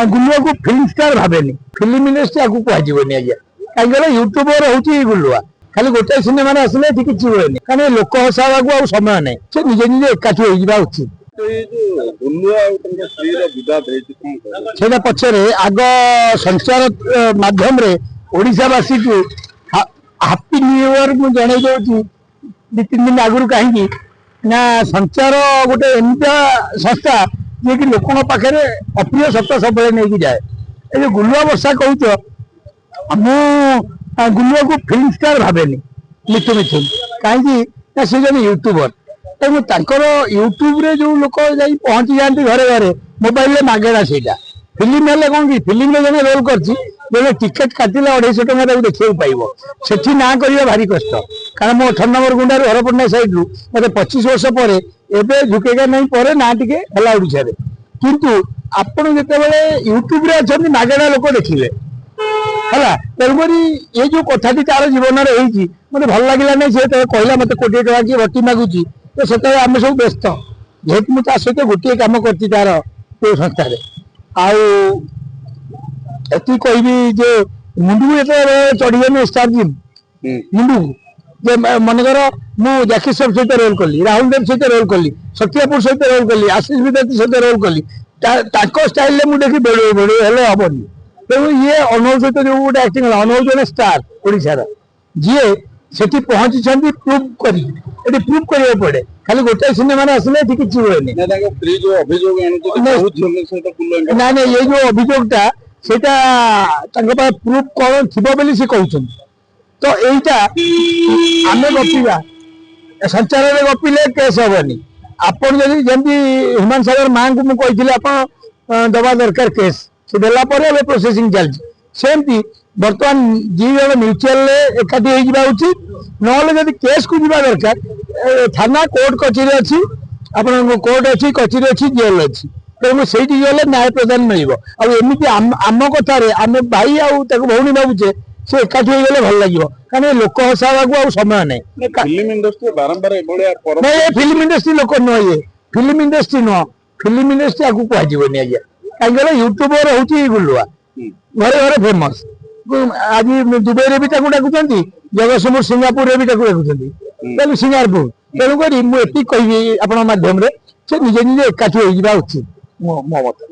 गुलुआ को film star भावेनि film industry आगे कहजनी आज्ञा कहीं यूट्यूबर हूँ गुलुआ खाली गोटे सिनेमा आसले किसी हुए कहीं लोक हसावा को समय ना से निजे निजे एकाठी हो उचित से पछरे आग संचार माध्यम ओडावासी को हापी न्यू इयर मुझे दौर दि तीन दिन आगु कहीं ना संचार गोटे एमती संस्था जी कि लोकों पाखे अप्रिय सत्य सब नहीं जाए ये गुलुआ वर्षा कहूच मु गुलुआ को फिल्म स्टार भावेनि मिथु मिथुन कहीं सी जन यूट्यूबर तेणुकर यूट्यूब रे जो लोक जा पहुंची जाती घरे घरे मोबाइल मागेड़ा से फिल्म हेल्ले कौन कि फिल्म जन रोल कर टिकेट काटिले 250 टका देखा पाइब से ना करवा भारी कष्ट कारण मो 18 नंबर गुंडारू हरपटना सैड रु मत 25 वर्ष पर एवं झुकेगा नहीं पर ना टे ओडिशा किंतु आपण जिते यूट्यूब रे अच्छा मागेड़ा लोक देखिए है तेणुक ये जो कथाटी तार जीवन रही मत भल लगे ना सी कहला मत 1 कोटी टका किए भर्ती मागुची तो से आम सब व्यस्त जेहेतु मुझे सहित गोटे कम कर तार संस्था आती कहबी जे मुंडू चढ़ीगले स्टार जिम मुंडू मनकर मु जैकी श्रॉफ सहित रोल कली राहुल देव सहित रोल कली सत्यापुर सहित रोल कली आशीष विद्यार्थी सहित रोल कली स्टाइल मुझे देखी बेड़े बेड़े हेल्ले हेनी तेणु ये अनुज सहित जो गोटे एक्टिंग अनुज जन स्टार ओडार जी से पहुंची प्रूव कर प्रूव करने पड़े खाली गोटे सिनेमा आसले किसी हुए ना ना ये जो अभियोगटा सेटा प्रूफ कौन थी बोली सी कहते तो यहीटा आम गपा संचार गपिले केस हेनी आपड़ जदि जमी ह्यूमान सागर माँ को मुझे आप दबा दरकार केस से देला प्रोसेसिंग चलती सेमती बर्तमान जी जन म्यूचुआल एकाठी हो उचित ना केस को जावा दरकार थाना कोर्ट कचेरी अच्छी आप कोर्ट अच्छी कचेरी अच्छी जेल अच्छी तेणु से गले न्याय प्रदान मिल आमती आम कथार आम भाई आनी भावुचे से एकाठी हो गले भल लगे कहीं लोक हसावा को समय ना फिल्म इंडस्ट्री बारंबार ये फिल्म इंडस्ट्री लोक नुह ये फिल्म इंडस्ट्री नुह फिल्म इंडस्ट्री आगे कहजनी आज्ञा कहीं यूट्यूबर हूँ गुलुआ घरे घरे फेमस आज दुबई भी डाकुंट जगतसिंहपुर सिंगापुर भी डाकुंट सिंगारपुर तेणुक मुझे कहबी आपण माध्यम से निजे निजे एकाठी हो उचित मो मत